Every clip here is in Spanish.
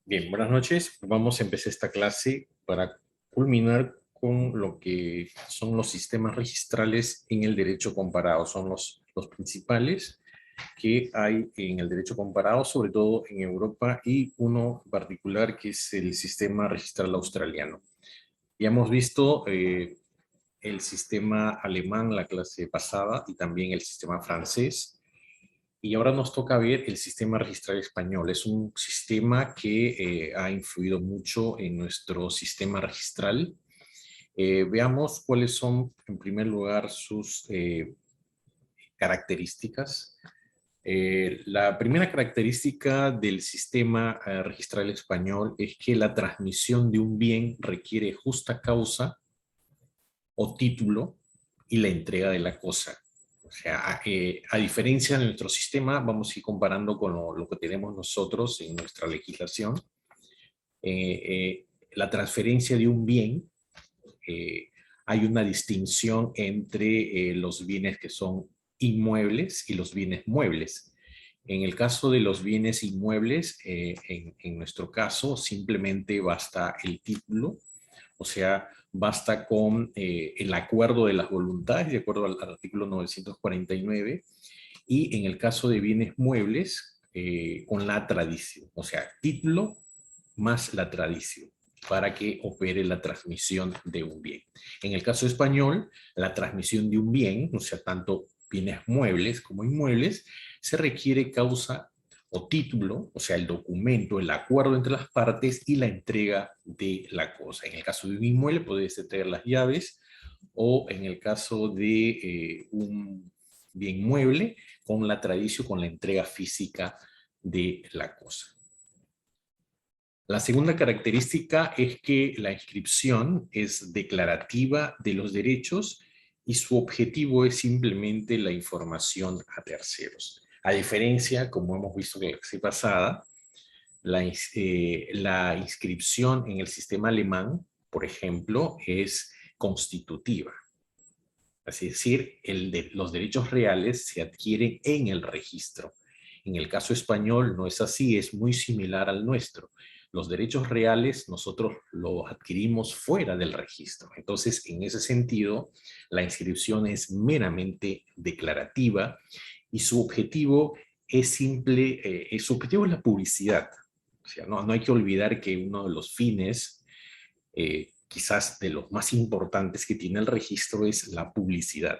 Bien, buenas noches. Vamos a empezar esta clase para culminar con lo que son los sistemas registrales en el derecho comparado. Son los principales que hay en el derecho comparado, sobre todo en Europa, y uno particular que es el sistema registral australiano. Ya hemos visto el sistema alemán la clase pasada y también el sistema francés. Y ahora nos toca ver el sistema registral español. Es un sistema que ha influido mucho en nuestro sistema registral. Veamos cuáles son, en primer lugar, sus características. La primera característica del sistema registral español es que la transmisión de un bien requiere justa causa o título y la entrega de la cosa. O sea, a diferencia de nuestro sistema, vamos a ir comparando con lo que tenemos nosotros en nuestra legislación. La transferencia de un bien, hay una distinción entre los bienes que son inmuebles y los bienes muebles. En el caso de los bienes inmuebles, en nuestro caso, simplemente basta el título, o sea, basta con el acuerdo de las voluntades, de acuerdo al artículo 949, y en el caso de bienes muebles, con la tradición, o sea, título más la tradición, para que opere la transmisión de un bien. En el caso español, la transmisión de un bien, o sea, tanto bienes muebles como inmuebles, se requiere causa o título, o sea, el documento, el acuerdo entre las partes y la entrega de la cosa. En el caso de un inmueble, puedes entregar las llaves, o en el caso de un bien mueble, con la tradición, con la entrega física de la cosa. La segunda característica es que la inscripción es declarativa de los derechos y su objetivo es simplemente la información a terceros. A diferencia, como hemos visto en la clase pasada, la inscripción en el sistema alemán, por ejemplo, es constitutiva. Es decir, los derechos reales se adquieren en el registro. En el caso español no es así, es muy similar al nuestro. Los derechos reales nosotros los adquirimos fuera del registro. Entonces, en ese sentido, la inscripción es meramente declarativa y su objetivo es simple, su objetivo es la publicidad. O sea, no hay que olvidar que uno de los fines quizás de los más importantes que tiene el registro es la publicidad.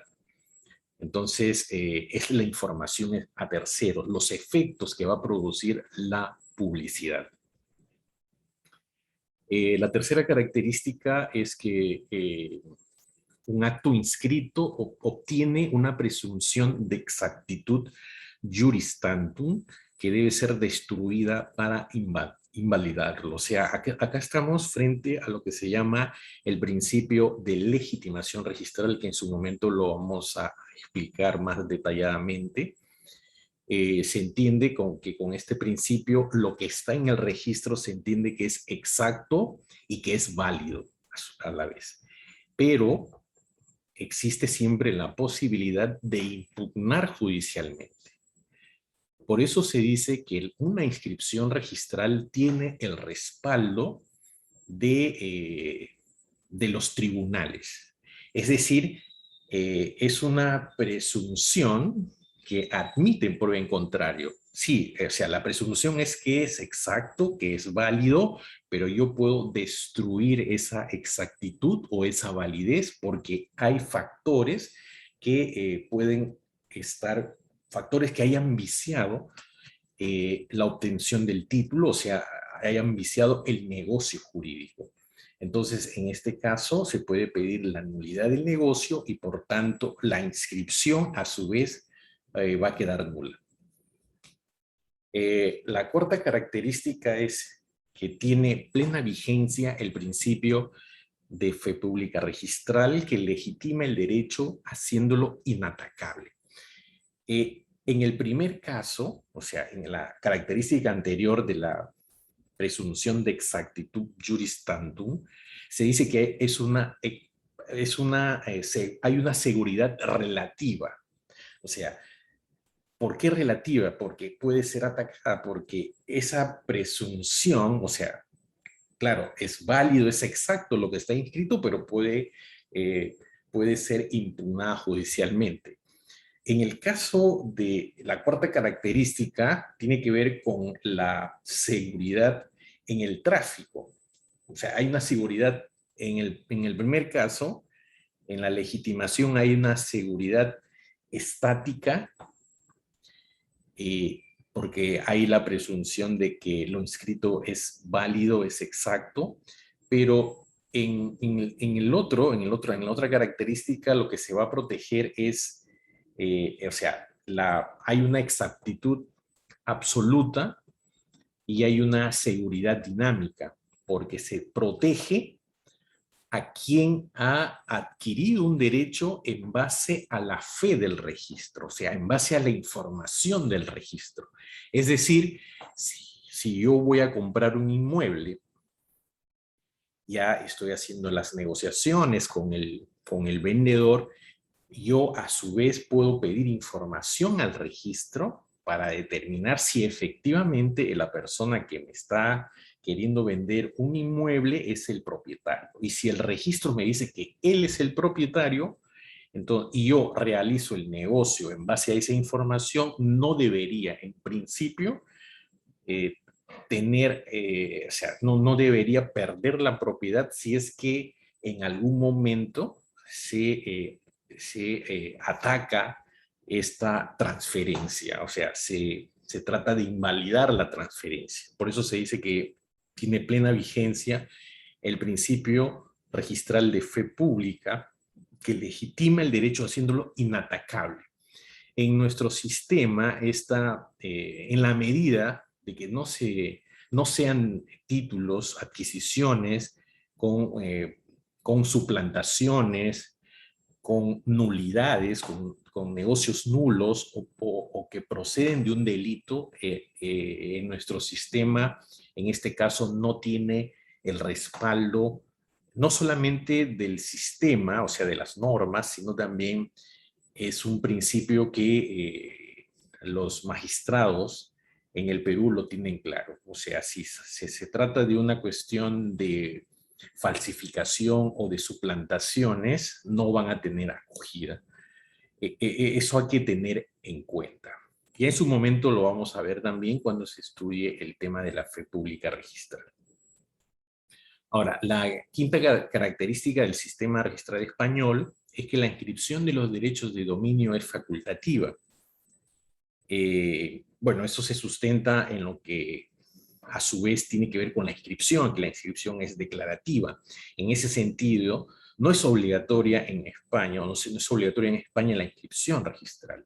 Entonces, es la información a terceros, los efectos que va a producir la publicidad. La tercera característica es que un acto inscrito obtiene una presunción de exactitud juris tantum que debe ser destruida para invalidarlo. O sea, acá estamos frente a lo que se llama el principio de legitimación registral, que en su momento lo vamos a explicar más detalladamente. Se entiende que con este principio lo que está en el registro se entiende que es exacto y que es válido a la vez. Pero existe siempre la posibilidad de impugnar judicialmente. Por eso se dice que una inscripción registral tiene el respaldo de los tribunales. Es decir, es una presunción que admite prueba en contrario. Sí, o sea, la presunción es que es exacto, que es válido, pero yo puedo destruir esa exactitud o esa validez porque hay factores que pueden estar, factores que hayan viciado la obtención del título, o sea, hayan viciado el negocio jurídico. Entonces, en este caso, se puede pedir la nulidad del negocio y, por tanto, la inscripción, a su vez, va a quedar nula. La cuarta característica es que tiene plena vigencia el principio de fe pública registral que legitima el derecho haciéndolo inatacable. En el primer caso, o sea, en la característica anterior de la presunción de exactitud juris tantum, se dice que hay una seguridad relativa. O sea, ¿Por qué relativa? Porque puede ser atacada, porque esa presunción, o sea, claro, es válido, es exacto lo que está inscrito, pero puede ser impugnada judicialmente. En el caso de la cuarta característica, tiene que ver con la seguridad en el tráfico. O sea, hay una seguridad en el primer caso, en la legitimación hay una seguridad estática, eh, porque hay la presunción de que lo inscrito es válido, es exacto, pero en la otra característica, lo que se va a proteger es, o sea, hay una exactitud absoluta y hay una seguridad dinámica, porque se protege a quien ha adquirido un derecho en base a la fe del registro, o sea, en base a la información del registro. Es decir, si yo voy a comprar un inmueble, ya estoy haciendo las negociaciones con el vendedor, yo a su vez puedo pedir información al registro para determinar si efectivamente la persona que me está queriendo vender un inmueble es el propietario. Y si el registro me dice que él es el propietario, entonces, y yo realizo el negocio en base a esa información, no debería, en principio, eh, o sea, no debería perder la propiedad si es que en algún momento se ataca esta transferencia, o sea, se trata de invalidar la transferencia. Por eso se dice que tiene plena vigencia el principio registral de fe pública que legitima el derecho haciéndolo inatacable. En nuestro sistema está, en la medida de que no sean títulos, adquisiciones con suplantaciones, con nulidades, con negocios nulos o que proceden de un delito, en nuestro sistema, en este caso, no tiene el respaldo no solamente del sistema, o sea, de las normas, sino también es un principio que los magistrados en el Perú lo tienen claro. O sea, si se trata de una cuestión de falsificación o de suplantaciones, no van a tener acogida. Eso hay que tener en cuenta. Y en su momento lo vamos a ver también cuando se estudie el tema de la fe pública registral. Ahora, la quinta característica del sistema registral español es que la inscripción de los derechos de dominio es facultativa. Bueno, eso se sustenta en lo que a su vez tiene que ver con la inscripción, que la inscripción es declarativa. En ese sentido, no es obligatoria en España, o no es obligatoria en España la inscripción registral,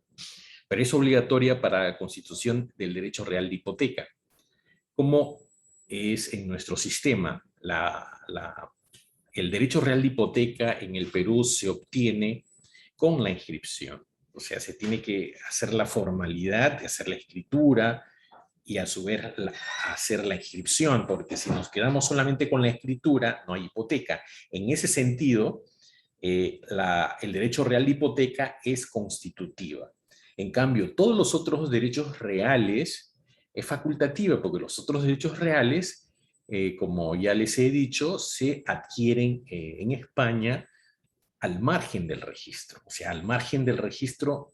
pero es obligatoria para la constitución del derecho real de hipoteca. Como es en nuestro sistema, el derecho real de hipoteca en el Perú se obtiene con la inscripción. O sea, se tiene que hacer la formalidad de hacer la escritura y a su vez hacer la inscripción, porque si nos quedamos solamente con la escritura, no hay hipoteca. En ese sentido, el derecho real de hipoteca es constitutiva. En cambio, todos los otros derechos reales es facultativa, porque los otros derechos reales, como ya les he dicho, se adquieren en España al margen del registro. O sea, al margen del registro,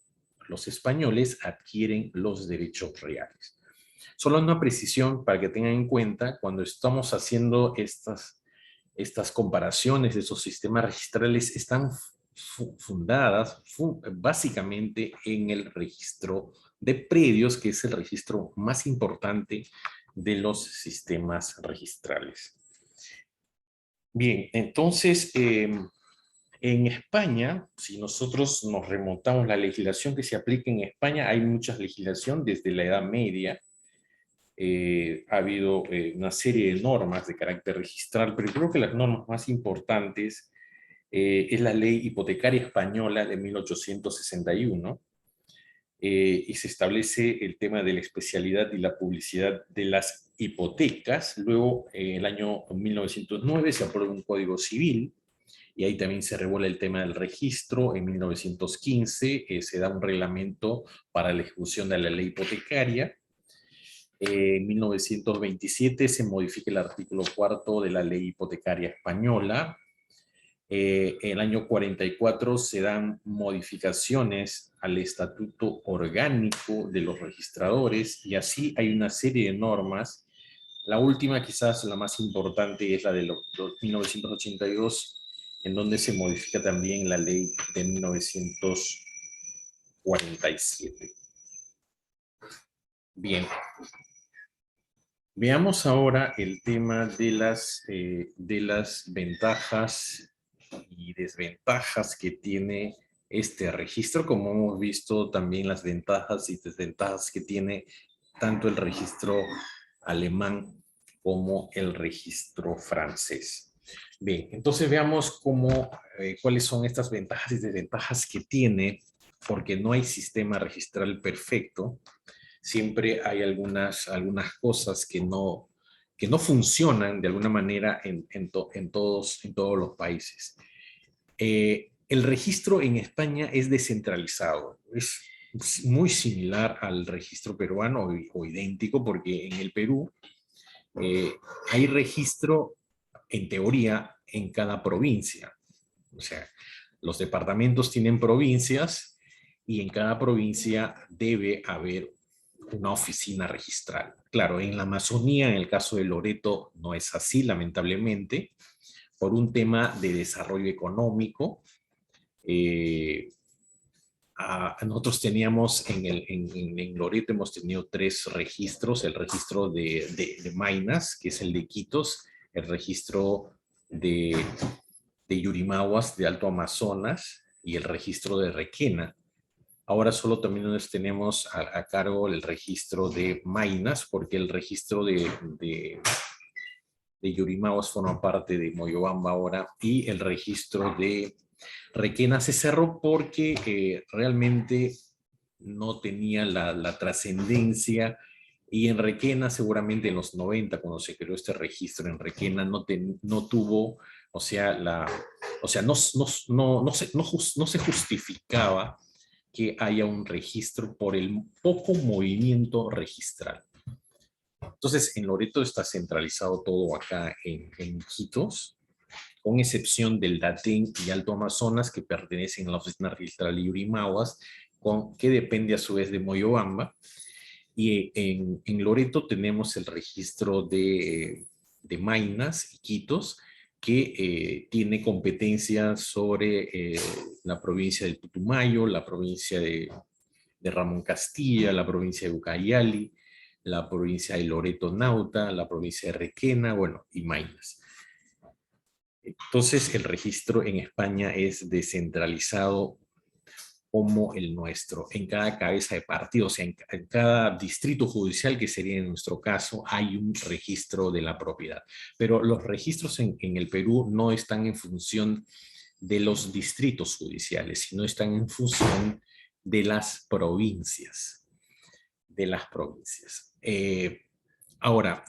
los españoles adquieren los derechos reales. Solo una precisión para que tengan en cuenta cuando estamos haciendo estas comparaciones de esos sistemas registrales, están fundadas básicamente en el registro de predios, que es el registro más importante de los sistemas registrales. Bien, entonces, en España, si nosotros nos remontamos a la legislación que se aplica en España, hay mucha legislación desde la Edad Media. Ha habido una serie de normas de carácter registral, pero creo que las normas más importantes es la Ley Hipotecaria Española de 1861, y se establece el tema de la especialidad y la publicidad de las hipotecas. Luego, en el año 1909 se aprueba un Código Civil y ahí también se revuelve el tema del registro. En 1915 se da un reglamento para la ejecución de la ley hipotecaria. En 1927 se modifica el artículo 4 de la ley hipotecaria española. En el año 44 se dan modificaciones al estatuto orgánico de los registradores, y así hay una serie de normas. La última, quizás la más importante, es la de 1982, en donde se modifica también la ley de 1947. Bien, veamos ahora el tema de las ventajas y desventajas que tiene este registro, como hemos visto también las ventajas y desventajas que tiene tanto el registro alemán como el registro francés. Bien, entonces veamos cuáles son estas ventajas y desventajas que tiene, porque no hay sistema registral perfecto. Siempre hay algunas cosas que no funcionan de alguna manera en todos los países. El registro en España es descentralizado, es muy similar al registro peruano o idéntico, porque en el Perú hay registro, en teoría, en cada provincia. O sea, los departamentos tienen provincias y en cada provincia debe haber una oficina registral. Claro, en la Amazonía, en el caso de Loreto, no es así, lamentablemente, por un tema de desarrollo económico. Nosotros teníamos en Loreto, hemos tenido 3 registros: el registro de Maynas, que es el de Iquitos, el registro de Yurimaguas, de Alto Amazonas, y el registro de Requena. Ahora solo también nos tenemos a cargo el registro de Maynas, porque el registro de Yurimaguas forma parte de Moyobamba ahora, y el registro de Requena se cerró porque realmente no tenía la trascendencia, y en Requena seguramente en los 90, cuando se creó este registro en Requena, no tuvo, o sea, no se justificaba que haya un registro por el poco movimiento registral. Entonces, en Loreto está centralizado todo acá en Iquitos, con excepción del Datén y Alto Amazonas, que pertenecen a la Oficina Registral de Yurimaguas, que depende a su vez de Moyobamba. Y en Loreto tenemos el registro de Maynas, Iquitos, que tiene competencia sobre la provincia del Putumayo, la provincia de Ramón Castilla, la provincia de Ucayali, la provincia de Loreto Nauta, la provincia de Requena, bueno, y Maynas. Entonces, el registro en España es descentralizado como el nuestro. En cada cabeza de partido, o sea, en cada distrito judicial, que sería en nuestro caso, hay un registro de la propiedad. Pero los registros en el Perú no están en función de los distritos judiciales, sino están en función de las provincias. Ahora,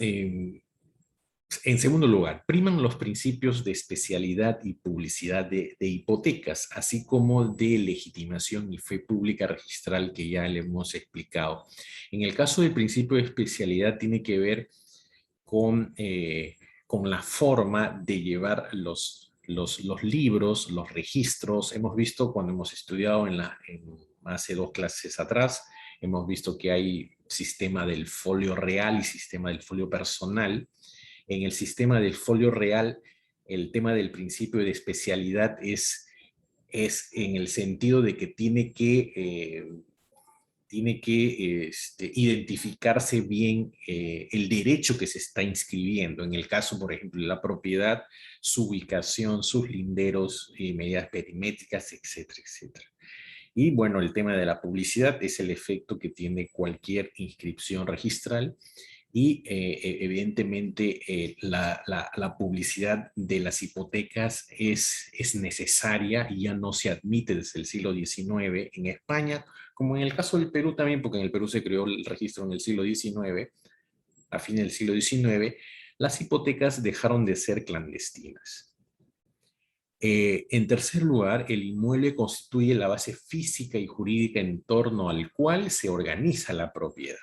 en segundo lugar, priman los principios de especialidad y publicidad de hipotecas, así como de legitimación y fe pública registral, que ya le hemos explicado. En el caso del principio de especialidad, tiene que ver con la forma de llevar los libros, los registros. Hemos visto cuando hemos estudiado hace 2 clases atrás, hemos visto que hay sistema del folio real y sistema del folio personal. En el sistema del folio real, el tema del principio de especialidad es en el sentido de que tiene que identificarse bien el derecho que se está inscribiendo. En el caso, por ejemplo, de la propiedad, su ubicación, sus linderos, medidas perimétricas, etcétera, etcétera. Y bueno, el tema de la publicidad es el efecto que tiene cualquier inscripción registral, y evidentemente la publicidad de las hipotecas es necesaria y ya no se admite desde el siglo XIX en España, como en el caso del Perú también, porque en el Perú se creó el registro en el siglo XIX, a fines del siglo XIX. Las hipotecas dejaron de ser clandestinas. En tercer lugar, el inmueble constituye la base física y jurídica en torno al cual se organiza la propiedad.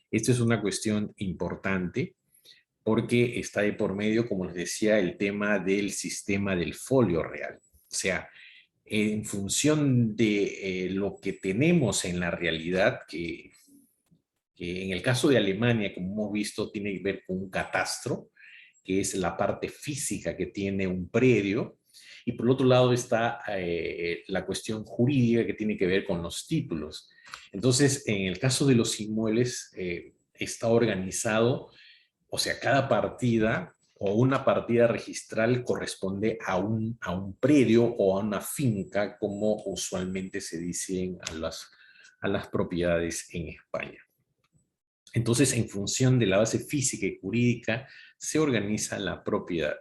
Esta es una cuestión importante porque está de por medio, como les decía, el tema del sistema del folio real. O sea, en función de lo que tenemos en la realidad, que en el caso de Alemania, como hemos visto, tiene que ver con un catastro, que es la parte física que tiene un predio, y por otro lado está la cuestión jurídica que tiene que ver con los títulos. Entonces, en el caso de los inmuebles, está organizado, o sea, cada partida o una partida registral corresponde a un predio o a una finca, como usualmente se dicen a las propiedades en España. Entonces, en función de la base física y jurídica, se organiza la propiedad.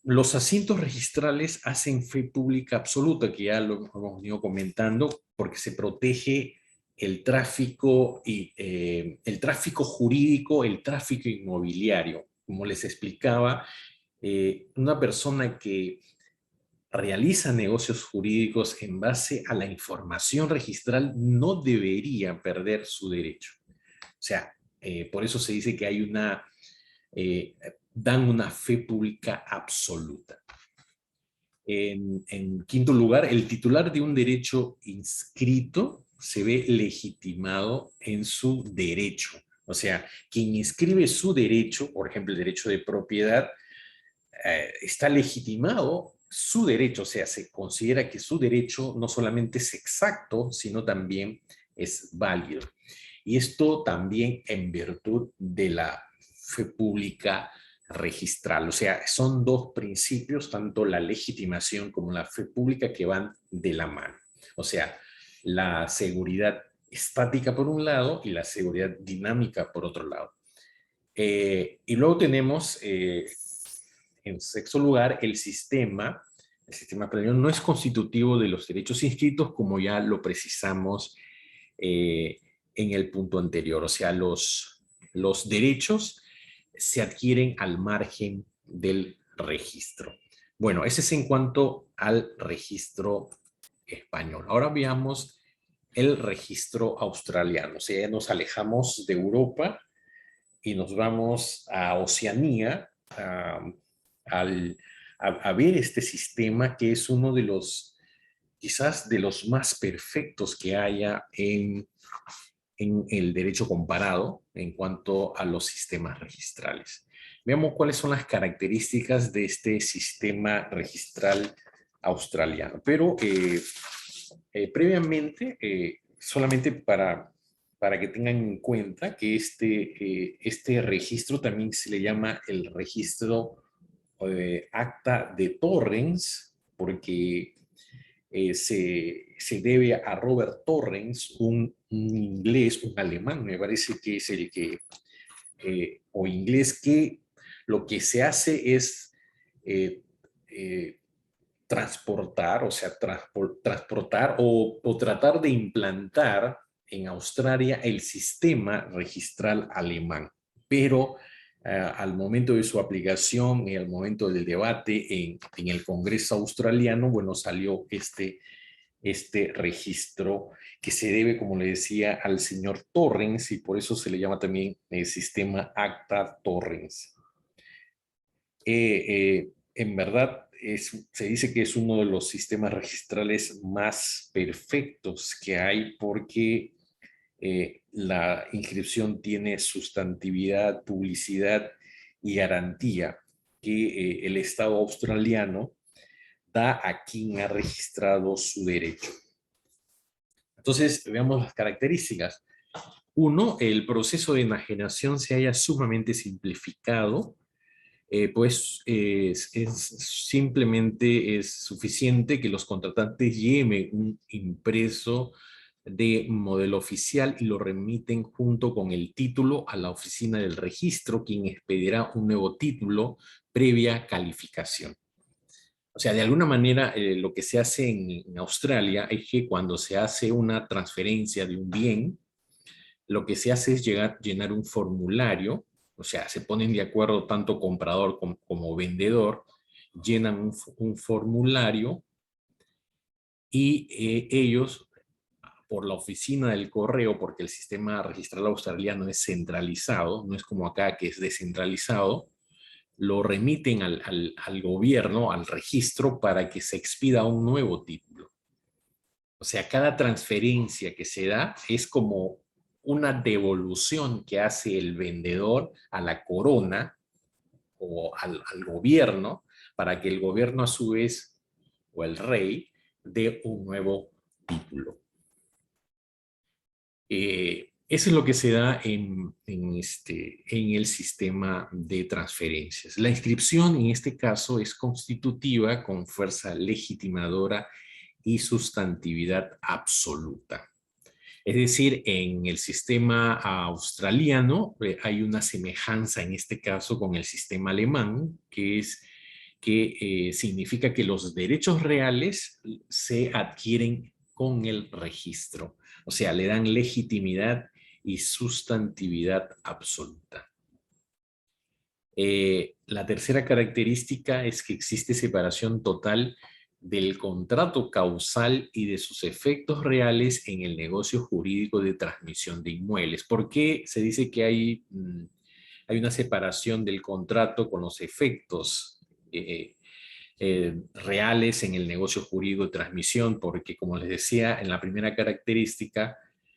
Los asientos registrales hacen fe pública absoluta, que ya lo hemos venido comentando, porque se protege el tráfico, el tráfico jurídico, el tráfico inmobiliario. Como les explicaba, una persona que realiza negocios jurídicos en base a la información registral no debería perder su derecho. O sea, por eso se dice que hay dan una fe pública absoluta. En quinto lugar, el titular de un derecho inscrito se ve legitimado en su derecho. O sea, quien inscribe su derecho, por ejemplo, el derecho de propiedad, está legitimado su derecho, o sea, se considera que su derecho no solamente es exacto, sino también es válido. Y esto también en virtud de la fe pública registral. O sea, son dos principios, tanto la legitimación como la fe pública, que van de la mano. O sea, la seguridad estática por un lado y la seguridad dinámica por otro lado. Y luego tenemos, en sexto lugar, el sistema pleno no es constitutivo de los derechos inscritos, como ya lo precisamos en el punto anterior. O sea, los derechos se adquieren al margen del registro. Bueno, ese es en cuanto al registro español. Ahora veamos el registro australiano. O sea, ya nos alejamos de Europa y nos vamos a Oceanía a ver este sistema, que es uno de los, quizás de los más perfectos que haya en el derecho comparado en cuanto a los sistemas registrales. Veamos cuáles son las características de este sistema registral australiano. Pero previamente, solamente para que tengan en cuenta que este registro también se le llama el registro acta de Torrens, porque se debe a Robert Torrens, un inglés, un alemán, me parece que es el que, o inglés, que lo que se hace es eh, eh, transportar, o sea, transportar o tratar de implantar en Australia el sistema registral alemán. Pero al momento de su aplicación y al momento del debate en el Congreso australiano, bueno, salió este registro que se debe, como le decía, al señor Torrens, y por eso se le llama también el sistema Acta Torrens. En verdad, se dice que es uno de los sistemas registrales más perfectos que hay, porque la inscripción tiene sustantividad, publicidad y garantía que el Estado australiano da a quien ha registrado su derecho. Entonces, veamos las características. Uno, el proceso de enajenación se haya sumamente simplificado, pues simplemente es suficiente que los contratantes lleven un impreso de modelo oficial y lo remiten junto con el título a la oficina del registro, quien expedirá un nuevo título previa calificación. O sea, de alguna manera, lo que se hace en Australia es que cuando se hace una transferencia de un bien, lo que se hace es llenar un formulario, o sea, se ponen de acuerdo tanto comprador como vendedor, llenan un formulario y ellos, por la oficina del correo, porque el sistema registral australiano es centralizado, no es como acá que es descentralizado, lo remiten al gobierno, al registro, para que se expida un nuevo título. O sea, cada transferencia que se da es como una devolución que hace el vendedor a la corona o al gobierno, para que el gobierno a su vez, o el rey, dé un nuevo título. Eso es lo que se da en el sistema de transferencias. La inscripción en este caso es constitutiva con fuerza legitimadora y sustantividad absoluta. Es decir, en el sistema australiano hay una semejanza en este caso con el sistema alemán, que significa que los derechos reales se adquieren con el registro. O sea, le dan legitimidad y sustantividad absoluta. La tercera característica es que existe separación total del contrato causal y de sus efectos reales en el negocio jurídico de transmisión de inmuebles. ¿Por qué se dice que hay una separación del contrato con los efectos reales en el negocio jurídico de transmisión? Porque, como les decía, en la primera característica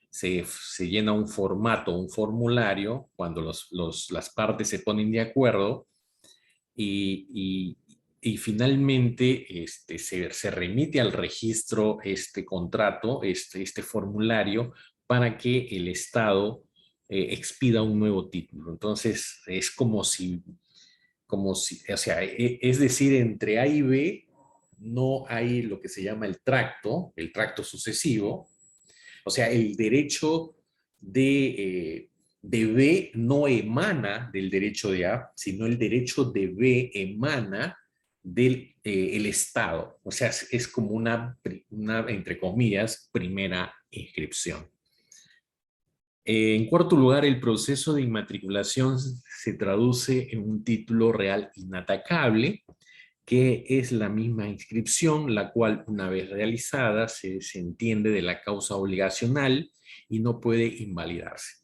se llena un formato, un formulario, cuando las partes se ponen de acuerdo y finalmente se remite al registro este contrato, este formulario, para que el Estado expida un nuevo título. Entonces, es o sea, es decir, entre A y B no hay lo que se llama el tracto sucesivo. O sea, el derecho de B no emana del derecho de A, sino el derecho de B emana del el Estado. O sea, es como una, entre comillas, primera inscripción. En cuarto lugar, el proceso de inmatriculación se traduce en un título real inatacable, que es la misma inscripción, la cual, una vez realizada, se entiende de la causa obligacional y no puede invalidarse.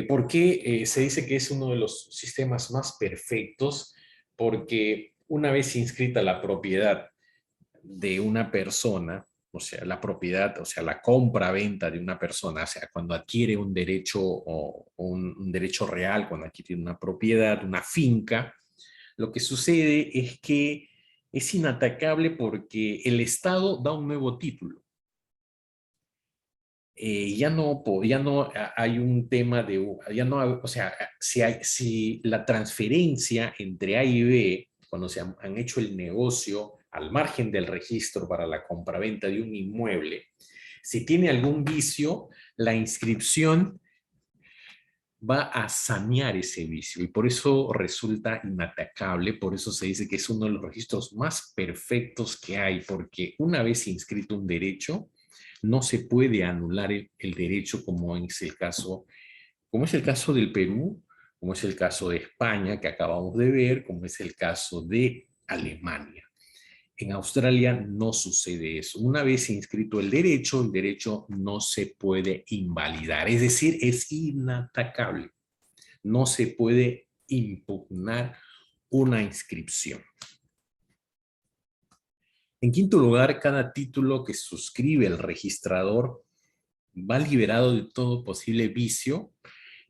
¿Por qué se dice que es uno de los sistemas más perfectos? Porque una vez inscrita la propiedad de una persona, o sea, la propiedad, o sea, la compra-venta de una persona, o sea, cuando adquiere un derecho o un derecho real, cuando adquiere una propiedad, una finca, lo que sucede es que es inatacable porque el Estado da un nuevo título. Ya no hay un tema de, ya no, o sea, si la transferencia entre A y B, cuando se han hecho el negocio al margen del registro para la compraventa de un inmueble, si tiene algún vicio, la inscripción va a sanear ese vicio y por eso resulta inatacable, por eso se dice que es uno de los registros más perfectos que hay, porque una vez inscrito un derecho, no se puede anular el derecho como es el caso del Perú, como es el caso de España que acabamos de ver, como es el caso de Alemania. En Australia no sucede eso. Una vez inscrito el derecho no se puede invalidar, es decir, es inatacable. No se puede impugnar una inscripción. En quinto lugar, cada título que suscribe el registrador va liberado de todo posible vicio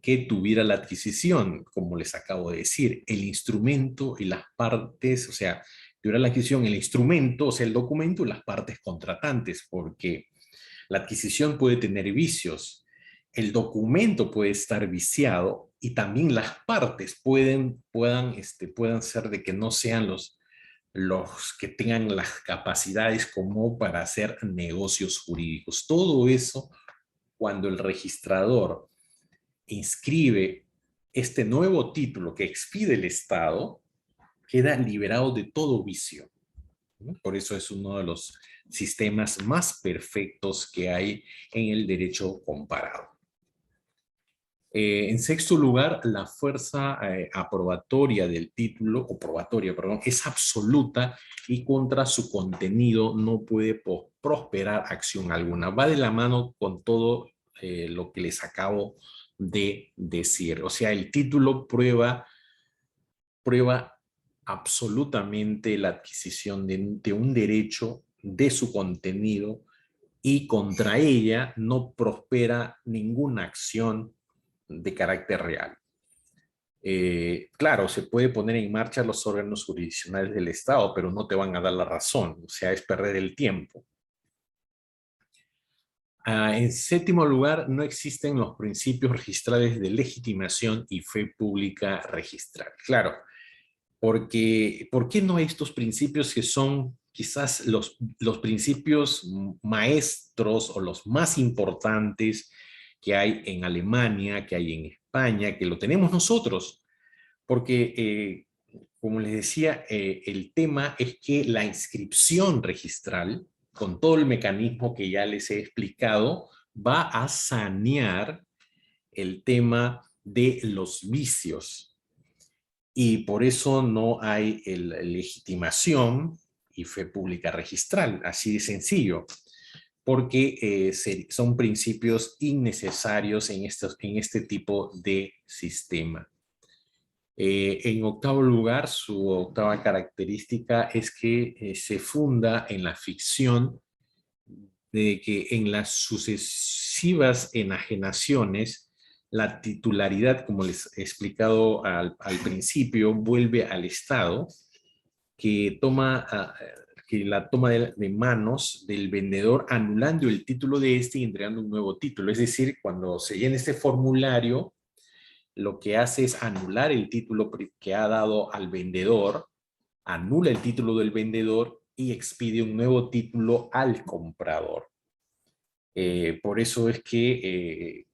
que tuviera la adquisición, como les acabo de decir, el instrumento y las partes, o sea, tuviera la adquisición, el instrumento, o sea, el documento y las partes contratantes, porque la adquisición puede tener vicios, el documento puede estar viciado y también las partes puedan ser de que no sean los que tengan las capacidades como para hacer negocios jurídicos. Todo eso, cuando el registrador inscribe este nuevo título que expide el Estado, queda liberado de todo vicio. Por eso es uno de los sistemas más perfectos que hay en el derecho comparado. En sexto lugar, la fuerza aprobatoria del título, o probatoria, perdón, es absoluta y contra su contenido no puede prosperar acción alguna. Va de la mano con todo lo que les acabo de decir. O sea, el título prueba absolutamente la adquisición de un derecho, de su contenido, y contra ella no prospera ninguna acción de carácter real. Claro, se puede poner en marcha los órganos jurisdiccionales del Estado, pero no te van a dar la razón, o sea, es perder el tiempo. En séptimo lugar, no existen los principios registrales de legitimación y fe pública registral. Claro, porque ¿por qué no hay estos principios que son quizás los principios maestros o los más importantes que hay en Alemania, que hay en España, que lo tenemos nosotros? Porque, como les decía, el tema es que la inscripción registral, con todo el mecanismo que ya les he explicado, va a sanear el tema de los vicios. Y por eso no hay legitimación y fe pública registral, así de sencillo, porque son principios innecesarios en este tipo de sistema. En octavo lugar, su octava característica es que se funda en la ficción de que en las sucesivas enajenaciones, la titularidad, como les he explicado al principio, vuelve al Estado, que que la toma de manos del vendedor, anulando el título de este y entregando un nuevo título. Es decir, cuando se llena este formulario, lo que hace es anular el título que ha dado al vendedor, anula el título del vendedor y expide un nuevo título al comprador. Por eso es que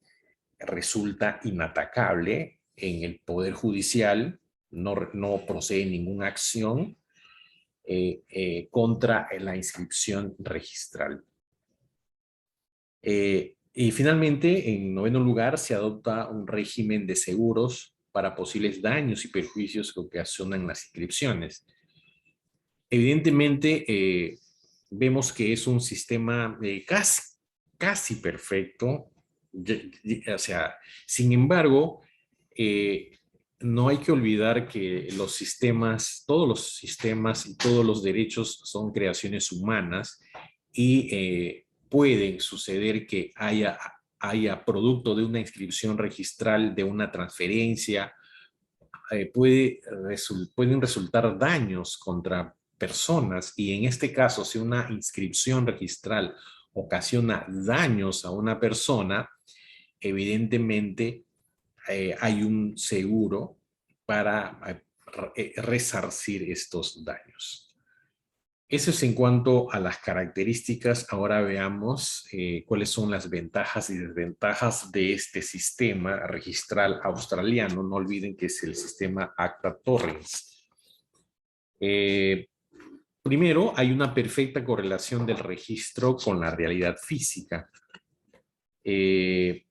resulta inatacable en el Poder Judicial, no procede ninguna acción contra la inscripción registral. Y finalmente, en noveno lugar, se adopta un régimen de seguros para posibles daños y perjuicios que ocasionan las inscripciones. Evidentemente, vemos que es un sistema casi perfecto, o sea, sin embargo, eh, no hay que olvidar que todos los sistemas y todos los derechos son creaciones humanas y pueden suceder que haya producto de una inscripción registral, de una transferencia, pueden resultar daños contra personas y en este caso, si una inscripción registral ocasiona daños a una persona, evidentemente hay un seguro para resarcir estos daños. Eso es en cuanto a las características. Ahora veamos cuáles son las ventajas y desventajas de este sistema registral australiano. No olviden que es el sistema Acta Torrens. Eh, Primero, hay una perfecta correlación del registro con la realidad física. Eh,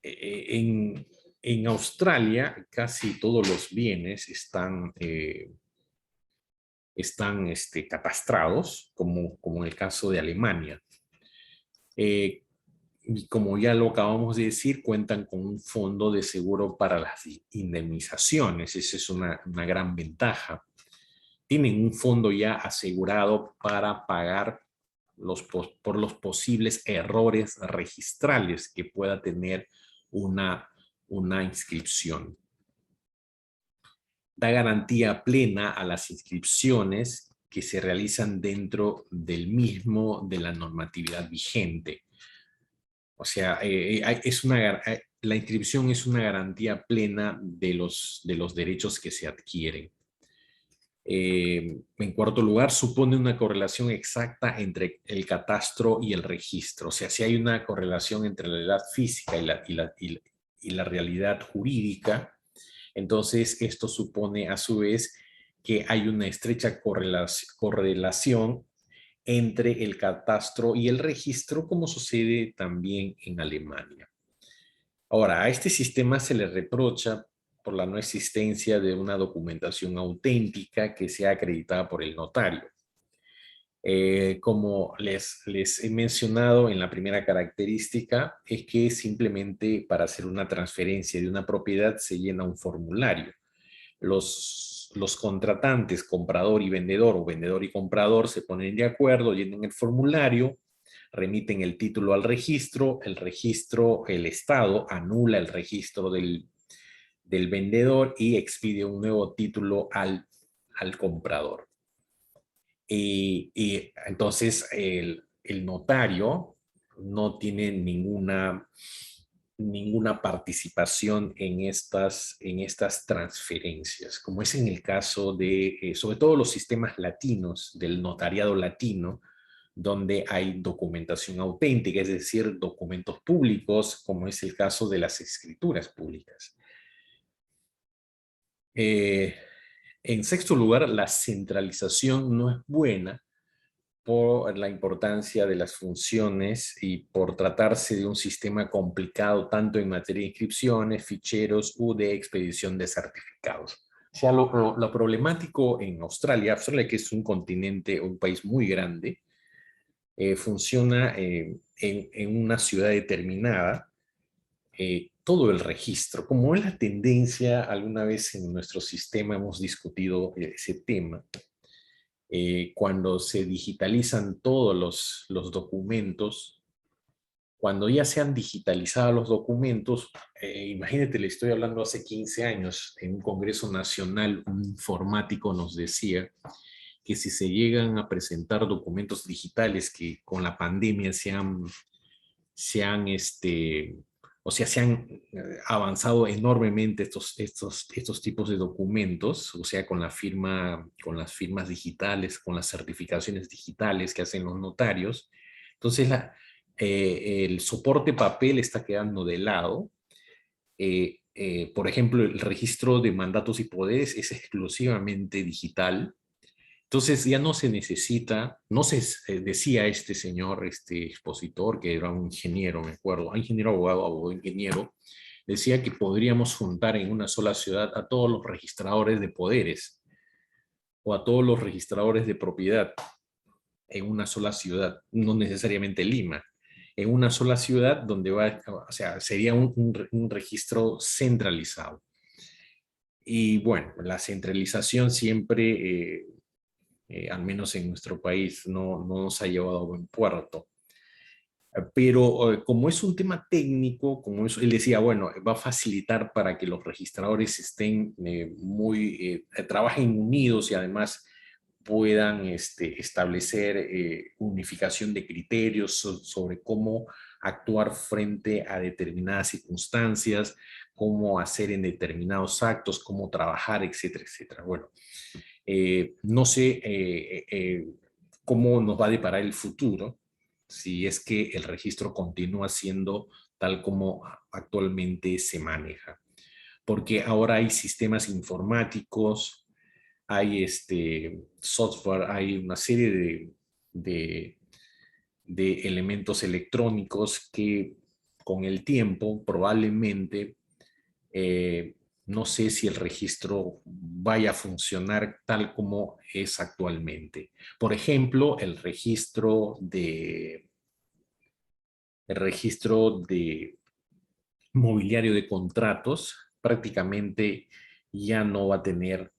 en Australia, casi todos los bienes están catastrados, como en el caso de Alemania. Eh, y como ya lo acabamos de decir, cuentan con un fondo de seguro para las indemnizaciones. Esa es una gran ventaja. Tienen un fondo ya asegurado para pagar por los posibles errores registrales que pueda tener una inscripción. Da garantía plena a las inscripciones que se realizan dentro de la normatividad vigente. O sea, la inscripción es una garantía plena de los derechos que se adquieren. En cuarto lugar, supone una correlación exacta entre el catastro y el registro. O sea, si hay una correlación entre la realidad física y la realidad jurídica, entonces esto supone a su vez que hay una estrecha correlación entre el catastro y el registro, como sucede también en Alemania. Ahora, a este sistema se le reprocha por la no existencia de una documentación auténtica que sea acreditada por el notario. Como les he mencionado en la primera característica, es que simplemente para hacer una transferencia de una propiedad se llena un formulario. Los contratantes, comprador y vendedor, o vendedor y comprador, se ponen de acuerdo, llenan el formulario, remiten el título al registro, el Estado anula el registro del vendedor y expide un nuevo título al comprador. Y entonces el notario no tiene ninguna participación en estas transferencias, como es en el caso de, sobre todo los sistemas latinos, del notariado latino, donde hay documentación auténtica, es decir, documentos públicos, como es el caso de las escrituras públicas. Eh, en sexto lugar, la centralización no es buena por la importancia de las funciones y por tratarse de un sistema complicado tanto en materia de inscripciones, ficheros u de expedición de certificados. O sea, lo problemático en Australia, que es un continente, un país muy grande, funciona en una ciudad determinada, todo el registro. Como es la tendencia, alguna vez en nuestro sistema hemos discutido ese tema, cuando se digitalizan todos los documentos, cuando ya se han digitalizado los documentos, imagínate, le estoy hablando hace 15 años, en un Congreso Nacional, un informático nos decía que si se llegan a presentar documentos digitales que con la pandemia se han avanzado enormemente estos tipos de documentos, o sea, con las firmas digitales, con las certificaciones digitales que hacen los notarios. Entonces, el soporte papel está quedando de lado. Por ejemplo, el registro de mandatos y poderes es exclusivamente digital. Entonces ya no se necesita, no se decía este señor, este expositor, que era un ingeniero, me acuerdo, ingeniero abogado, abogado ingeniero, decía que podríamos juntar en una sola ciudad a todos los registradores de poderes o a todos los registradores de propiedad en una sola ciudad, no necesariamente Lima, en una sola ciudad donde o sea, sería un registro centralizado. Y bueno, la centralización siempre al menos en nuestro país, no nos ha llevado a buen puerto. Pero como es un tema técnico, como eso, él decía, bueno, va a facilitar para que los registradores estén trabajen unidos y además puedan establecer unificación de criterios sobre cómo actuar frente a determinadas circunstancias, cómo hacer en determinados actos, cómo trabajar, etcétera, etcétera. Bueno, no sé cómo nos va a deparar el futuro si es que el registro continúa siendo tal como actualmente se maneja. Porque ahora hay sistemas informáticos, hay software, hay una serie de, de elementos electrónicos que con el tiempo probablemente no sé si el registro vaya a funcionar tal como es actualmente. Por ejemplo, el registro de mobiliario de contratos prácticamente ya no va a tener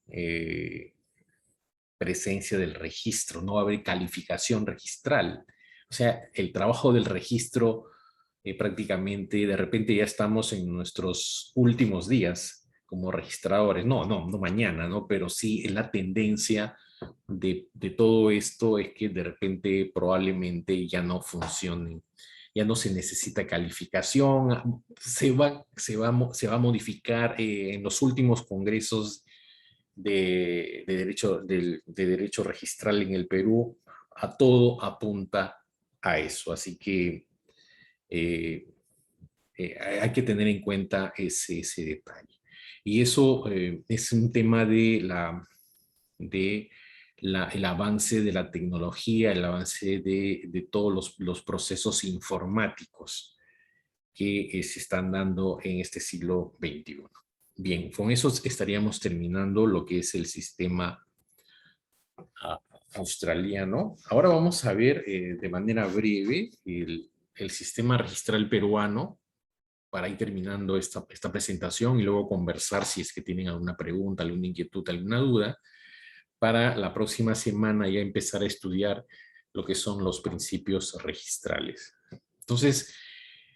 presencia del registro, no va a haber calificación registral. O sea, el trabajo del registro prácticamente de repente ya estamos en nuestros últimos días como registradores. No mañana, ¿no? Pero sí es la tendencia de todo esto es que de repente probablemente ya no funcione, ya no se necesita calificación, se va a modificar en los últimos congresos de derecho registral en el Perú, a todo apunta a eso. Así que eh, hay que tener en cuenta ese detalle. Y eso es un tema de el avance de la tecnología, el avance de todos los procesos informáticos. que se están dando en este siglo XXI. Bien, con eso estaríamos terminando lo que es el sistema australiano. Ahora vamos a ver de manera breve el sistema registral peruano para ir terminando esta presentación y luego conversar si es que tienen alguna pregunta, alguna inquietud, alguna duda, para la próxima semana ya empezar a estudiar lo que son los principios registrales. Entonces,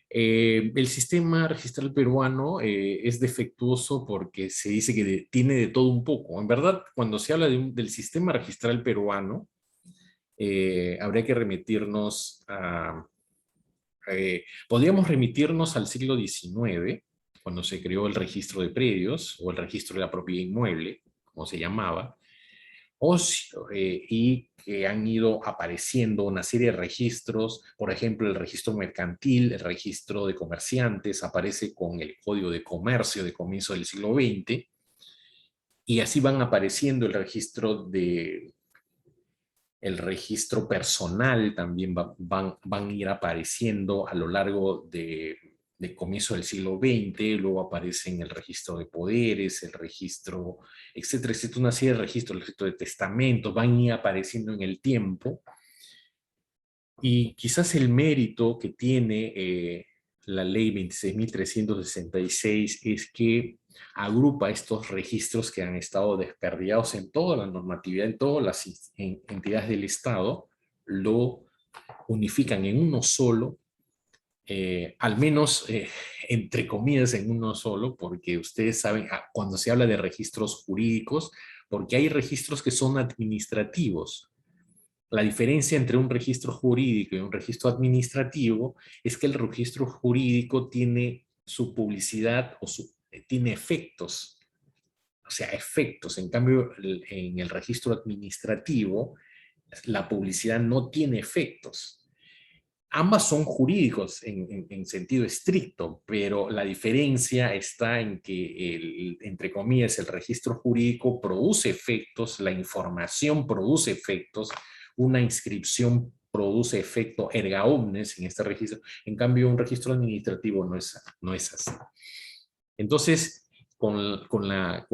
el sistema registral peruano es defectuoso porque se dice que tiene de todo un poco. En verdad, cuando se habla del sistema registral peruano, habría que remitirnos a... podríamos remitirnos al siglo XIX, cuando se creó el registro de predios o el registro de la propiedad inmueble, como se llamaba, y que han ido apareciendo una serie de registros, por ejemplo, el registro mercantil, el registro de comerciantes, aparece con el Código de Comercio de comienzo del siglo XX, y así van apareciendo el registro personal, también van a ir apareciendo a lo largo de comienzo del siglo XX, luego aparecen el registro de poderes, el registro, etcétera, etcétera, una serie de registros, el registro de testamentos, van a ir apareciendo en el tiempo, y quizás el mérito que tiene la ley 26.366 es que agrupa estos registros que han estado desperdigados en toda la normatividad, en todas las entidades del Estado, lo unifican en uno solo, al menos entre comillas en uno solo, porque ustedes saben, cuando se habla de registros jurídicos, porque hay registros que son administrativos. La diferencia entre un registro jurídico y un registro administrativo es que el registro jurídico tiene su publicidad o tiene efectos, o sea, efectos. En cambio, en el registro administrativo, la publicidad no tiene efectos. Ambas son jurídicos en sentido estricto, pero la diferencia está en que, entre comillas, el registro jurídico produce efectos, la información produce efectos, una inscripción produce efecto erga omnes en este registro. En cambio, un registro administrativo no es así. Entonces, con la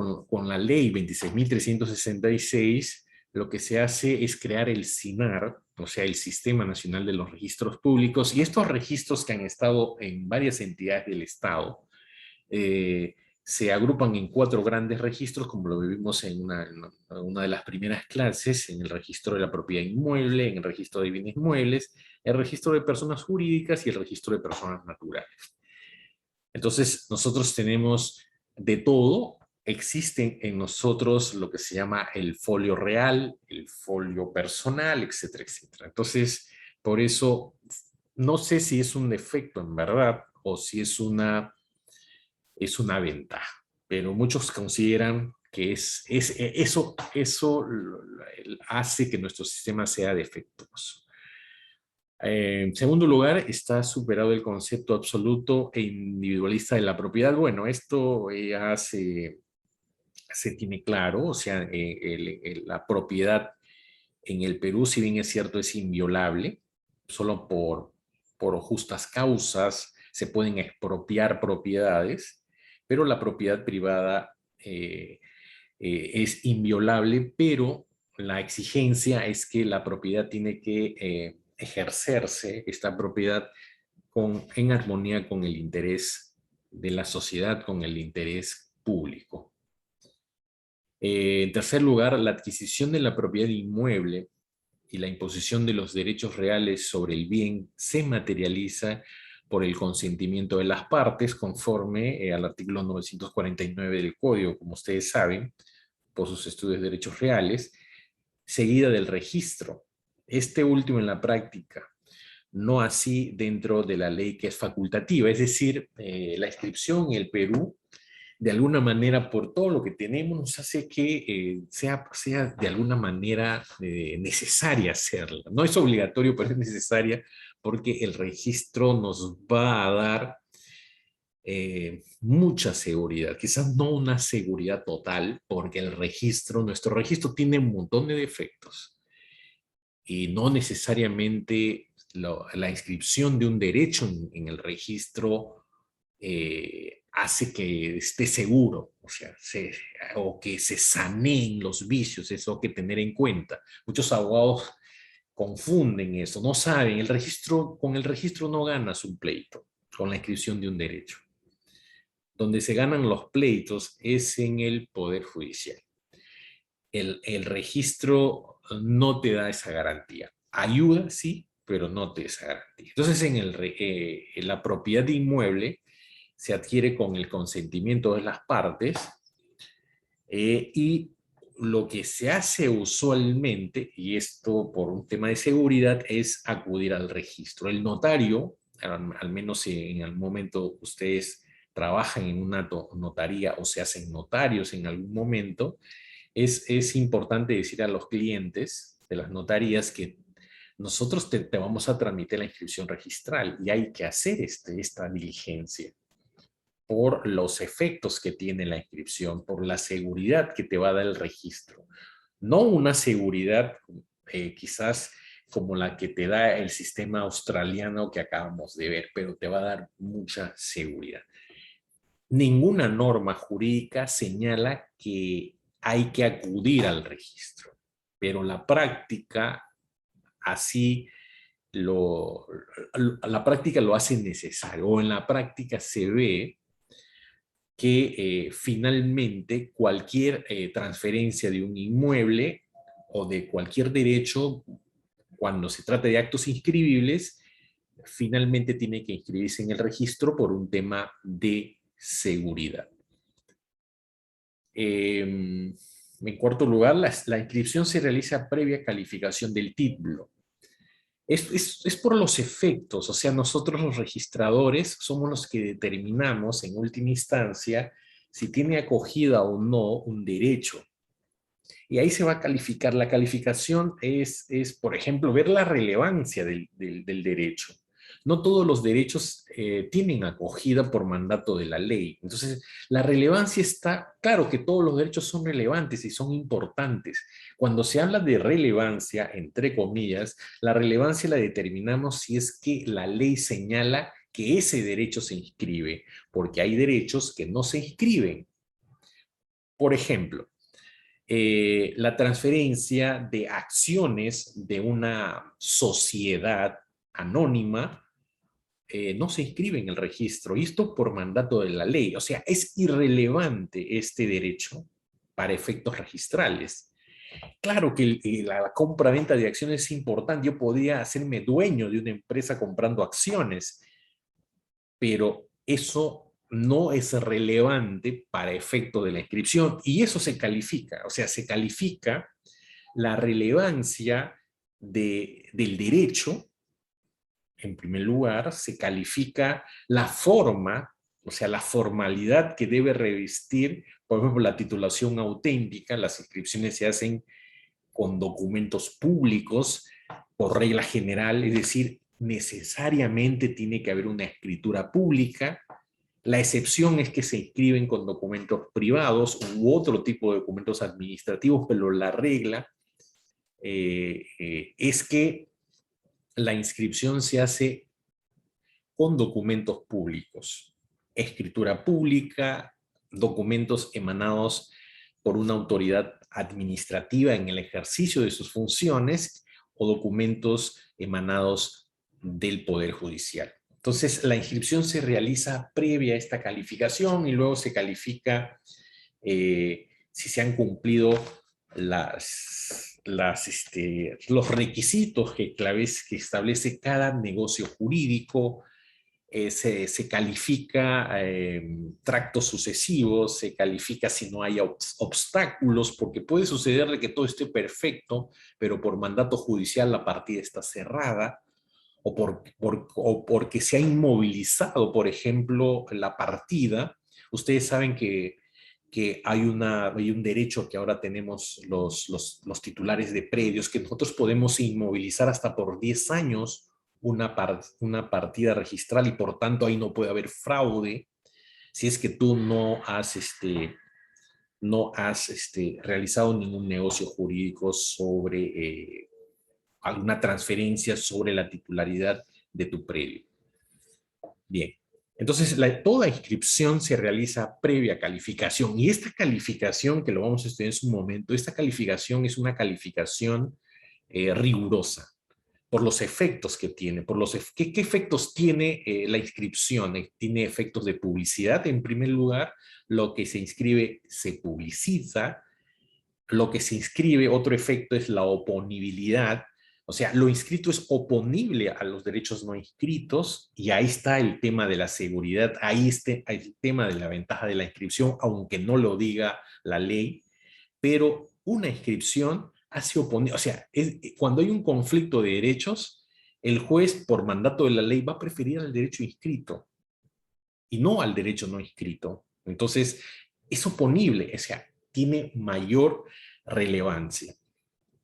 ley 26.366, lo que se hace es crear el SINAR, o sea, el Sistema Nacional de los Registros Públicos, y estos registros que han estado en varias entidades del Estado, se agrupan en 4 grandes registros, como lo vimos en una de las primeras clases, en el registro de la propiedad inmueble, en el registro de bienes muebles, el registro de personas jurídicas y el registro de personas naturales. Entonces, nosotros tenemos de todo. Existen en nosotros lo que se llama el folio real, el folio personal, etcétera, etcétera. Entonces, por eso, no sé si es un defecto en verdad o si es una ventaja, pero muchos consideran que eso hace que nuestro sistema sea defectuoso. En segundo lugar, está superado el concepto absoluto e individualista de la propiedad. Bueno, esto ya se tiene claro, o sea, la propiedad en el Perú, si bien es cierto, es inviolable, solo por justas causas se pueden expropiar propiedades, pero la propiedad privada es inviolable, pero la exigencia es que la propiedad tiene que ejercerse, esta propiedad, en armonía con el interés de la sociedad, con el interés público. En tercer lugar, la adquisición de la propiedad inmueble y la imposición de los derechos reales sobre el bien se materializa por el consentimiento de las partes, conforme al artículo 949 del Código, como ustedes saben, por sus estudios de derechos reales, seguida del registro. Este último en la práctica, no así dentro de la ley que es facultativa, es decir, la inscripción en el Perú, de alguna manera, por todo lo que tenemos, nos hace que sea de alguna manera necesaria hacerla. No es obligatorio, pero es necesaria porque el registro nos va a dar mucha seguridad. Quizás no una seguridad total, porque nuestro registro tiene un montón de defectos y no necesariamente la inscripción de un derecho en el registro hace que esté seguro, o sea, o que se saneen los vicios, eso hay que tener en cuenta. Muchos abogados confunden eso, no saben, con el registro no ganas un pleito, con la inscripción de un derecho. Donde se ganan los pleitos es en el Poder Judicial. El registro no te da esa garantía. Ayuda, sí, pero no te da esa garantía. Entonces, en la propiedad de inmueble se adquiere con el consentimiento de las partes y lo que se hace usualmente, y esto por un tema de seguridad, es acudir al registro. El notario, al menos si en el momento ustedes trabajan en una notaría o se hacen notarios en algún momento, es importante decir a los clientes de las notarías que nosotros te vamos a tramitar la inscripción registral y hay que hacer esta diligencia por los efectos que tiene la inscripción, por la seguridad que te va a dar el registro. No una seguridad quizás como la que te da el sistema australiano que acabamos de ver, pero te va a dar mucha seguridad. Ninguna norma jurídica señala que hay que acudir al registro, pero la práctica así la práctica lo hace necesario, o en la práctica se ve que finalmente cualquier transferencia de un inmueble o de cualquier derecho, cuando se trata de actos inscribibles, finalmente tiene que inscribirse en el registro por un tema de seguridad. En cuarto lugar, la inscripción se realiza previa calificación del título. Es por los efectos, o sea, nosotros los registradores somos los que determinamos en última instancia si tiene acogida o no un derecho. Y ahí se va a calificar. La calificación por ejemplo, ver la relevancia del derecho. No todos los derechos tienen acogida por mandato de la ley. Entonces, la relevancia está, claro que todos los derechos son relevantes y son importantes. Cuando se habla de relevancia, entre comillas, la relevancia la determinamos si es que la ley señala que ese derecho se inscribe, porque hay derechos que no se inscriben. Por ejemplo, la transferencia de acciones de una sociedad anónima no se inscribe en el registro, y esto por mandato de la ley. O sea, es irrelevante este derecho para efectos registrales. Claro que la compra-venta de acciones es importante. Yo podría hacerme dueño de una empresa comprando acciones, pero eso no es relevante para efecto de la inscripción y eso se califica, o sea, se califica la relevancia del derecho, en primer lugar, se califica la forma, o sea, la formalidad que debe revestir, por ejemplo, la titulación auténtica. Las inscripciones se hacen con documentos públicos por regla general, es decir, necesariamente tiene que haber una escritura pública. La excepción es que se inscriben con documentos privados u otro tipo de documentos administrativos, pero la regla es que la inscripción se hace con documentos públicos, escritura pública, documentos emanados por una autoridad administrativa en el ejercicio de sus funciones o documentos emanados del Poder Judicial. Entonces, la inscripción se realiza previa a esta calificación y luego se califica si se han cumplido los requisitos que establece cada negocio jurídico. Se califica tractos sucesivos, se califica si no hay obstáculos, porque puede suceder que todo esté perfecto, pero por mandato judicial la partida está cerrada, o porque se ha inmovilizado, por ejemplo, la partida. Ustedes saben que hay un derecho que ahora tenemos los titulares de predios, que nosotros podemos inmovilizar hasta por 10 años una partida registral y por tanto ahí no puede haber fraude si es que tú no has realizado ningún negocio jurídico sobre alguna transferencia sobre la titularidad de tu predio. Bien, entonces toda inscripción se realiza previa calificación y esta calificación, que lo vamos a estudiar en su momento, esta calificación es una calificación rigurosa por los efectos que tiene, ¿qué efectos tiene la inscripción? Tiene efectos de publicidad en primer lugar, lo que se inscribe se publicita, lo que se inscribe, otro efecto es la oponibilidad, o sea, lo inscrito es oponible a los derechos no inscritos y ahí está el tema de la seguridad, ahí está el tema de la ventaja de la inscripción, aunque no lo diga la ley, pero una inscripción hace oponer, o sea, cuando hay un conflicto de derechos, el juez por mandato de la ley va a preferir al derecho inscrito y no al derecho no inscrito. Entonces, es oponible, o sea, tiene mayor relevancia.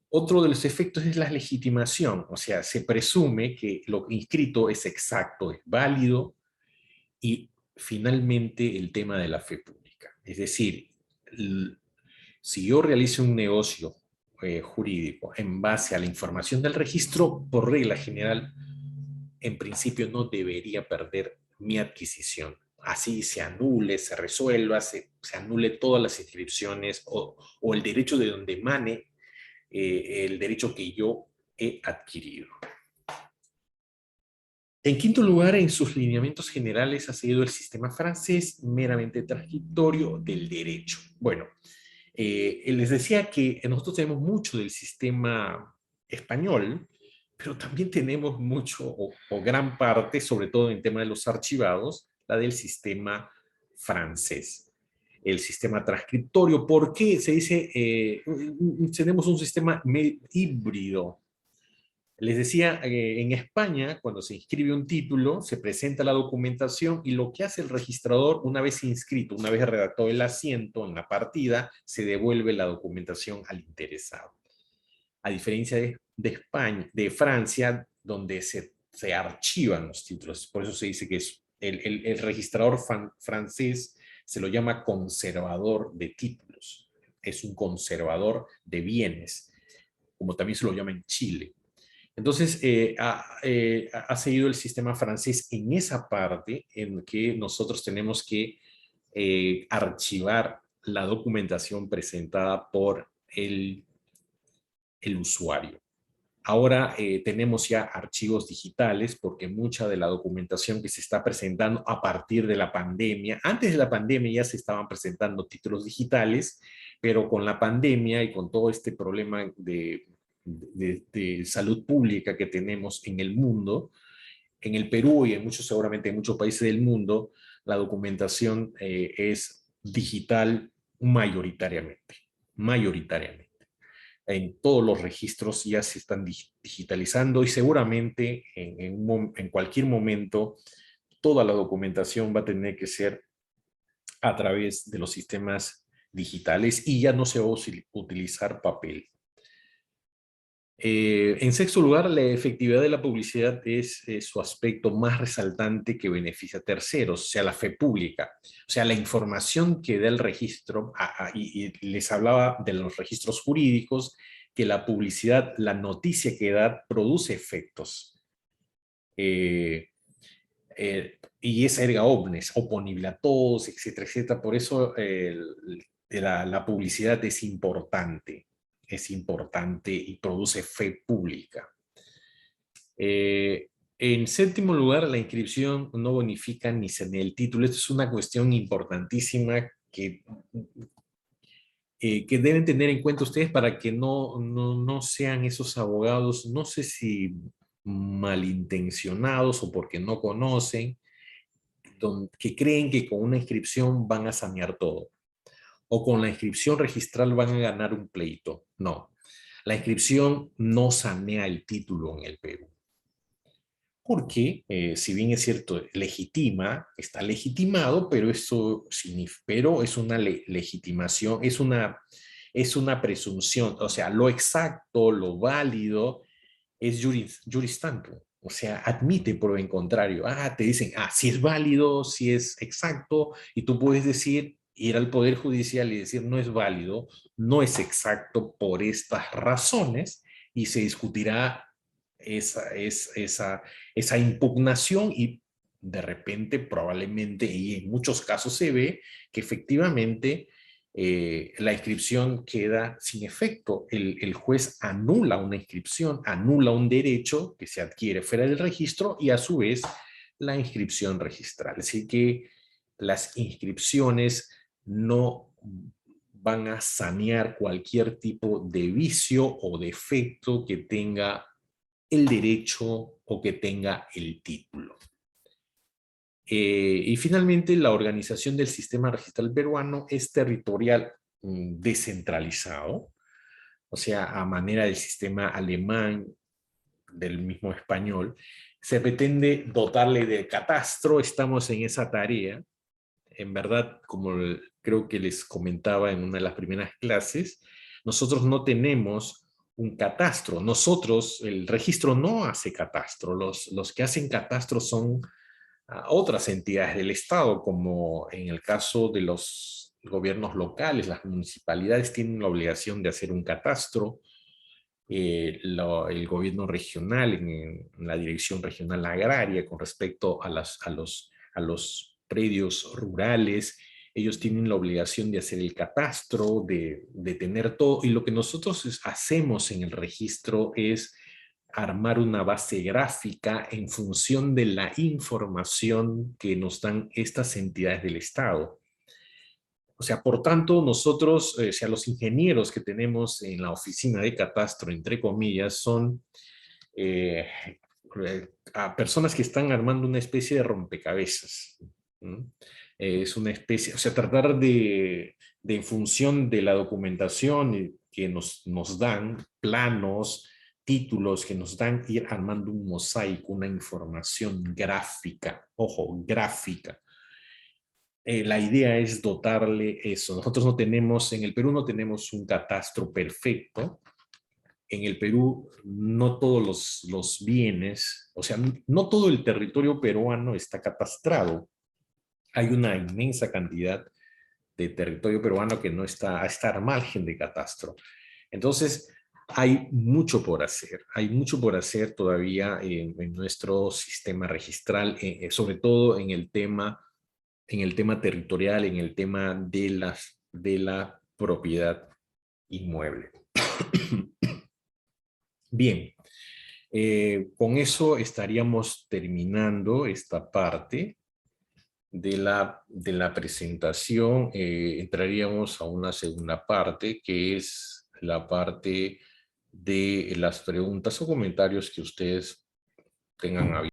Otro de los efectos es la legitimación, o sea, se presume que lo inscrito es exacto, es válido, y finalmente el tema de la fe pública. Es decir, si yo realizo un negocio jurídico en base a la información del registro, por regla general, en principio no debería perder mi adquisición. Así se anule, se resuelva, se anule todas las inscripciones o el derecho de donde emane el derecho que yo he adquirido. En quinto lugar, en sus lineamientos generales ha seguido el sistema francés meramente transcriptorio del derecho. Bueno, les decía que nosotros tenemos mucho del sistema español, pero también tenemos mucho o gran parte, sobre todo en el tema de los archivados, la del sistema francés. El sistema transcriptorio, ¿por qué? Se dice, tenemos un sistema híbrido. Les decía, en España, cuando se inscribe un título, se presenta la documentación y lo que hace el registrador, una vez inscrito, una vez redactado el asiento en la partida, se devuelve la documentación al interesado. A diferencia de España, de Francia, donde se archivan los títulos. Por eso se dice que es el registrador francés se lo llama conservador de títulos. Es un conservador de bienes, como también se lo llama en Chile. Entonces, ha seguido el sistema francés en esa parte en que nosotros tenemos que archivar la documentación presentada por el usuario. Ahora tenemos ya archivos digitales porque mucha de la documentación que se está presentando a partir de la pandemia, antes de la pandemia ya se estaban presentando títulos digitales, pero con la pandemia y con todo este problema de salud pública que tenemos en el mundo, en el Perú y en muchos, seguramente en muchos países del mundo, la documentación es digital mayoritariamente, mayoritariamente. En todos los registros ya se están digitalizando y seguramente en cualquier momento toda la documentación va a tener que ser a través de los sistemas digitales y ya no se va a utilizar papel. En sexto lugar, la efectividad de la publicidad es su aspecto más resaltante que beneficia a terceros, o sea, la fe pública. O sea, la información que da el registro, y les hablaba de los registros jurídicos, que la publicidad, la noticia que da, produce efectos. Y es erga omnes, oponible a todos, etcétera, etcétera. Por eso la publicidad es importante y produce fe pública. En séptimo lugar, la inscripción no bonifica ni se en el título. Esto es una cuestión importantísima que deben tener en cuenta ustedes para que no sean esos abogados, no sé si malintencionados o porque no conocen, que creen que con una inscripción van a sanear todo o con la inscripción registral van a ganar un pleito. No, la inscripción no sanea el título en el Perú. Porque, si bien es cierto, legitima, está legitimado, pero eso pero es una legitimación, es una presunción, o sea, lo exacto, lo válido, es juris tantum, o sea, admite prueba en contrario. Te dicen, si es válido, si es exacto, y tú puedes decir, ir al Poder Judicial y decir, no es válido, no es exacto por estas razones, y se discutirá esa impugnación y de repente probablemente, y en muchos casos se ve que efectivamente la inscripción queda sin efecto. El juez anula una inscripción, anula un derecho que se adquiere fuera del registro y a su vez la inscripción registral. Así que las inscripciones no van a sanear cualquier tipo de vicio o defecto que tenga el derecho o que tenga el título. Y finalmente, la organización del sistema registral peruano es territorial descentralizado, o sea, a manera del sistema alemán, del mismo español. Se pretende dotarle de catastro, estamos en esa tarea. En verdad, como creo que les comentaba en una de las primeras clases, nosotros no tenemos un catastro. Nosotros, el registro no hace catastro. Los que hacen catastro son otras entidades del Estado, como en el caso de los gobiernos locales, las municipalidades tienen la obligación de hacer un catastro. El gobierno regional, en la Dirección Regional Agraria, con respecto a los predios rurales, ellos tienen la obligación de hacer el catastro, de tener todo, y lo que nosotros hacemos en el registro es armar una base gráfica en función de la información que nos dan estas entidades del Estado. O sea, por tanto, nosotros, o sea, los ingenieros que tenemos en la oficina de catastro, entre comillas, son eh, a personas que están armando una especie de rompecabezas. Es una especie, o sea, tratar de en función de la documentación que nos dan, planos, títulos que nos dan, ir armando un mosaico, una información gráfica, ojo, gráfica. La idea es dotarle eso. Nosotros no tenemos, en el Perú no tenemos un catastro perfecto. En el Perú no todos los bienes, o sea, no todo el territorio peruano está catastrado. Hay una inmensa cantidad de territorio peruano que no está al margen de catastro. Entonces, hay mucho por hacer. Hay mucho por hacer todavía en nuestro sistema registral, sobre todo en el tema territorial, en el tema de la propiedad inmueble. Bien, con eso estaríamos terminando esta parte de la presentación. Entraríamos a una segunda parte, que es la parte de las preguntas o comentarios que ustedes tengan